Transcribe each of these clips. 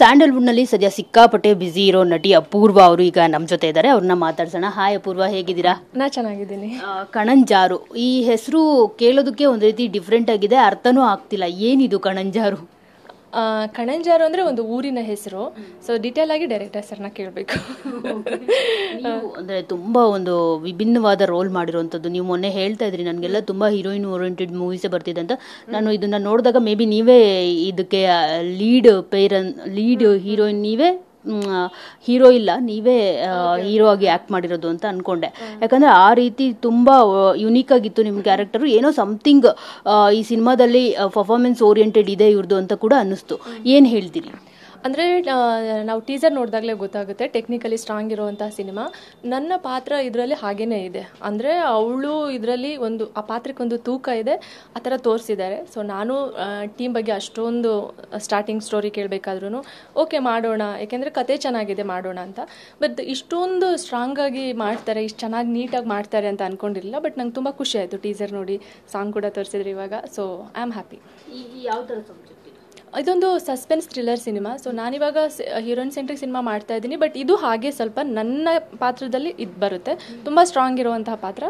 ಸ್ಯಾಂಡಲ್ವುಡ್ನಲ್ಲಿ ಸದ್ಯ ಸಿಕ್ಕಾಪಟ್ಟೆ ಬ್ಯುಸಿ ಇರೋ ನಟಿ ಅಪೂರ್ವ ಅವರು ಈಗ ನಮ್ಮ ಜೊತೆ ಇದ್ದಾರೆ. ಅವ್ರನ್ನ ಮಾತಾಡ್ಸೋಣ. ಹಾಯ್ ಅಪೂರ್ವ, ಹೇಗಿದ್ದೀರಾ? ನಾ ಚೆನ್ನಾಗಿದ್ದೀನಿ. ಕಣಂಜಾರು ಈ ಹೆಸರು ಕೇಳೋದಕ್ಕೆ ಒಂದು ರೀತಿ ಡಿಫ್ರೆಂಟ್ ಆಗಿದೆ, ಅರ್ಥನೂ ಆಗ್ತಿಲ್ಲ. ಏನಿದು ಕಣಂಜಾರು? ಕಣಂಜಾರು ಅಂದರೆ ಒಂದು ಊರಿನ ಹೆಸರು. ಸೊ ಡೀಟೇಲ್ ಆಗಿ ಡೈರೆಕ್ಟರ್ ಸರ್ನ ಕೇಳಬೇಕು. ಅಂದರೆ ತುಂಬ ಒಂದು ವಿಭಿನ್ನವಾದ ರೋಲ್ ಮಾಡಿರುವಂಥದ್ದು. ನೀವು ಮೊನ್ನೆ ಹೇಳ್ತಾ ಇದ್ರಿ ನನಗೆಲ್ಲ ತುಂಬ ಹೀರೋಯಿನ್ ಓರಿಯೆಂಟೆಡ್ ಮೂವೀಸೇ ಬರ್ತಿದೆ ಅಂತ. ನಾನು ಇದನ್ನು ನೋಡಿದಾಗ ಮೇ ಬಿ ನೀವೇ ಇದಕ್ಕೆ ಲೀಡ್ ಹೀರೋಯಿನ್ ನೀವೇ, ಹೀರೋ ಇಲ್ಲ ನೀವೇ ಹೀರೋ ಆಗಿ ಆ್ಯಕ್ಟ್ ಮಾಡಿರೋದು ಅಂತ ಅಂದ್ಕೊಂಡೆ. ಯಾಕಂದರೆ ಆ ರೀತಿ ತುಂಬ ಯುನೀಕ್ ಆಗಿತ್ತು ನಿಮ್ಮ ಕ್ಯಾರೆಕ್ಟರು. ಏನೋ ಸಮಥಿಂಗ್ ಈ ಸಿನಿಮಾದಲ್ಲಿ ಪರ್ಫಾರ್ಮೆನ್ಸ್ ಓರಿಯೆಂಟೆಡ್ ಇದೆ ಇವ್ರದ್ದು ಅಂತ ಕೂಡ ಅನ್ನಿಸ್ತು. ಏನು ಹೇಳ್ತೀರಿ? ಅಂದರೆ ನಾವು ಟೀಸರ್ ನೋಡಿದಾಗಲೇ ಗೊತ್ತಾಗುತ್ತೆ ಟೆಕ್ನಿಕಲಿ ಸ್ಟ್ರಾಂಗ್ ಇರುವಂತಹ ಸಿನಿಮಾ. ನನ್ನ ಪಾತ್ರ ಇದರಲ್ಲಿ ಹಾಗೇ ಇದೆ. ಅಂದರೆ ಅವಳು ಇದರಲ್ಲಿ ಆ ಪಾತ್ರಕ್ಕೊಂದು ತೂಕ ಇದೆ, ಆ ಥರ ತೋರಿಸಿದ್ದಾರೆ. ಸೊ ನಾನು ಟೀಮ್ ಬಗ್ಗೆ ಅಷ್ಟೊಂದು ಸ್ಟಾರ್ಟಿಂಗ್ ಸ್ಟೋರಿ ಕೇಳಬೇಕಾದ್ರೂ ಓಕೆ ಮಾಡೋಣ, ಯಾಕೆಂದರೆ ಕತೆ ಚೆನ್ನಾಗಿದೆ ಮಾಡೋಣ ಅಂತ. ಬಟ್ ಇಷ್ಟೊಂದು ಸ್ಟ್ರಾಂಗಾಗಿ ಮಾಡ್ತಾರೆ, ಇಷ್ಟು ಚೆನ್ನಾಗಿ ನೀಟಾಗಿ ಮಾಡ್ತಾರೆ ಅಂತ ಅಂದ್ಕೊಂಡಿರಲಿಲ್ಲ. ಬಟ್ ನಂಗೆ ತುಂಬ ಖುಷಿ ಆಯಿತು ಟೀಸರ್ ನೋಡಿ. ಸಾಂಗ್ ಕೂಡ ತೋರಿಸಿದ್ರು ಇವಾಗ. So I am happy. ಯಾವ ಥರ ಸಬ್ಜೆಕ್ಟ್? ಇದೊಂದು ಸಸ್ಪೆನ್ಸ್ ಥ್ರಿಲ್ಲರ್ ಸಿನಿಮಾ. ಸೊ ನಾನಿವಾಗ ಹೀರೋಯಿನ್ ಸೆಂಟ್ರಿಕ್ ಸಿನಿಮಾ ಮಾಡ್ತಾ ಇದ್ದೀನಿ. ಬಟ್ ಇದು ಹಾಗೆ ಸ್ವಲ್ಪ ನನ್ನ ಪಾತ್ರದಲ್ಲಿ ಇದು ಬರುತ್ತೆ. ತುಂಬ ಸ್ಟ್ರಾಂಗ್ ಇರುವಂತಹ ಪಾತ್ರ.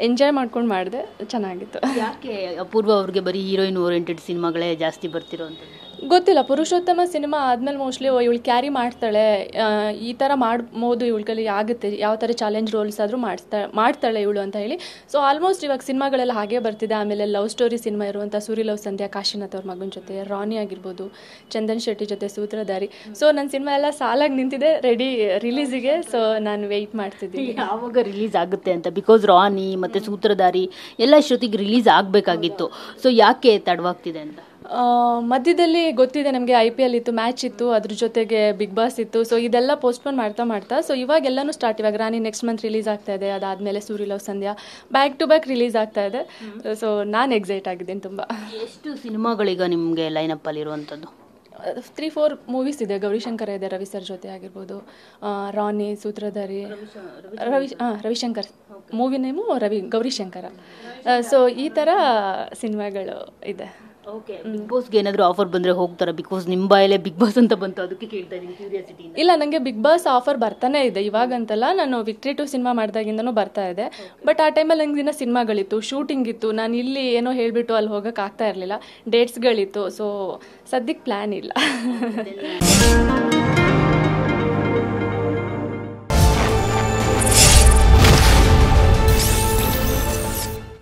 ಎಂಜಾಯ್ ಮಾಡ್ಕೊಂಡು ಮಾಡಿದೆ, ಚೆನ್ನಾಗಿತ್ತು. ಯಾಕೆ ಅಪೂರ್ವ ಅವ್ರಿಗೆ ಬರೀ ಹೀರೋಯಿನ್ ಓರಿಯೆಂಟೆಡ್ ಸಿನಿಮಾಗಳೇ ಜಾಸ್ತಿ ಬರ್ತಿರೋ ಅಂತ? ಗೊತ್ತಿಲ್ಲ, ಪುರುಷೋತ್ತಮ ಸಿನಿಮಾ ಆದಮೇಲೆ ಮೋಸ್ಟ್ಲಿ ಇವಳು ಕ್ಯಾರಿ ಮಾಡ್ತಾಳೆ, ಈ ಥರ ಮಾಡ್ಬೋದು, ಇವಳ ಕೈಲಿ ಆಗುತ್ತೆ, ಯಾವ ಥರ ಚಾಲೆಂಜ್ ರೋಲ್ಸ್ ಆದರೂ ಮಾಡ್ತಾಳೆ ಇವಳು ಅಂತ ಹೇಳಿ. ಸೊ ಆಲ್ಮೋಸ್ಟ್ ಇವಾಗ ಸಿನಿಮಾಗಳೆಲ್ಲ ಹಾಗೆ ಬರ್ತಿದೆ. ಆಮೇಲೆ ಲವ್ ಸ್ಟೋರಿ ಸಿನಿಮಾ ಇರುವಂಥ ಸೂರಿ ಲವ್ ಸಂಧ್ಯಾ, ಕಾಶಿನಾಥ್ ಅವ್ರ ಮಗನ ಜೊತೆ, ರಾನಿ ಆಗಿರ್ಬೋದು, ಚಂದನ್ ಶೆಟ್ಟಿ ಜೊತೆ ಸೂತ್ರಧಾರಿ. ಸೊ ನನ್ನ ಸಿನಿಮಾ ಎಲ್ಲ ಸಾಲಾಗಿ ನಿಂತಿದೆ ರೆಡಿ ರಿಲೀಸಿಗೆ. ಸೊ ನಾನು ವೆಯ್ಟ್ ಮಾಡ್ತಿದ್ದೀನಿ ಯಾವಾಗ ರಿಲೀಸ್ ಆಗುತ್ತೆ ಅಂತ. ಬಿಕಾಸ್ ರಾನಿ ಮತ್ತು ಸೂತ್ರಧಾರಿ ಎಲ್ಲ ಇಷ್ಟೊತ್ತಿಗೆ ರಿಲೀಸ್ ಆಗಬೇಕಾಗಿತ್ತು. ಸೊ ಯಾಕೆ ತಡವಾಗ್ತಿದೆ ಅಂತ? ಮಧ್ಯದಲ್ಲಿ ಗೊತ್ತಿದೆ ನಮಗೆ IPL ಇತ್ತು, ಮ್ಯಾಚ್ ಇತ್ತು, ಅದ್ರ ಜೊತೆಗೆ ಬಿಗ್ ಬಾಸ್ ಇತ್ತು. ಸೊ ಇದೆಲ್ಲ ಪೋಸ್ಟ್ಪೋನ್ ಮಾಡ್ತಾ ಸೊ ಇವಾಗೆಲ್ಲನೂ ಸ್ಟಾರ್ಟ್. ಇವಾಗ ರಾಣಿ ನೆಕ್ಸ್ಟ್ ಮಂತ್ ರಿಲೀಸ್ ಆಗ್ತಾ ಇದೆ, ಅದಾದಮೇಲೆ Suri love Sandhya back to back release ಆಗ್ತಾ ಇದೆ. ಸೊ ನಾನು ಎಕ್ಸೈಟ್ ಆಗಿದ್ದೀನಿ ತುಂಬ. ಎಷ್ಟು ಸಿನಿಮಾಗಳೀಗ ನಿಮಗೆ ಲೈನಪ್ಪಲ್ಲಿ ಇರುವಂಥದ್ದು? 3-4 ಮೂವೀಸ್ ಇದೆ. ಗೌರಿಶಂಕರ ಇದೆ, ರವಿ ಸರ್ ಜೊತೆ ಆಗಿರ್ಬೋದು, Rani, Sutradhari, Ravishankar movie name Gaurishankara. So ಈ ಥರ ಸಿನಿಮಾಗಳು ಇದೆ. ಓಕೆ, ಬಿಗ್ ಬಾಸ್ಗೆ ಏನಾದರೂ ಆಫರ್ ಬಂದರೆ ಹೋಗ್ತಾರಾ? ಬಿಕಾಸ್ ನಿಮ್ಮ ಬಾಯಲ್ಲೇ ಬಿಗ್ ಬಾಸ್ ಅಂತ ಬಂತು, ಅದಕ್ಕೆ ಕೇಳ್ತಾ ಇದ್ದೀನಿ ಕ್ಯೂರಿಯಾಸಿಟಿ. ಇಲ್ಲ, ನನಗೆ ಬಿಗ್ ಬಾಸ್ ಆಫರ್ ಬರ್ತಾನೆ ಇದೆ. ಇವಾಗಂತಲ್ಲ, ನಾನು ವಿಕ್ಟ್ರಿ 2 ಸಿನಿಮಾ ಮಾಡಿದಾಗಿಂದನೂ ಬರ್ತಾ ಇದೆ. ಬಟ್ ಆ ಟೈಮಲ್ಲಿ ನಂಗೆ ದಿನ ಸಿನಿಮಾಗಳಿತ್ತು, ಶೂಟಿಂಗ್ ಇತ್ತು. ನಾನು ಇಲ್ಲಿ ಏನೋ ಹೇಳಿಬಿಟ್ಟು ಅಲ್ಲಿ ಹೋಗೋಕೆ ಆಗ್ತಾ ಇರಲಿಲ್ಲ, ಡೇಟ್ಸ್ಗಳಿತ್ತು. ಸೊ ಸದ್ಯಕ್ಕೆ ಪ್ಲ್ಯಾನ್ ಇಲ್ಲ.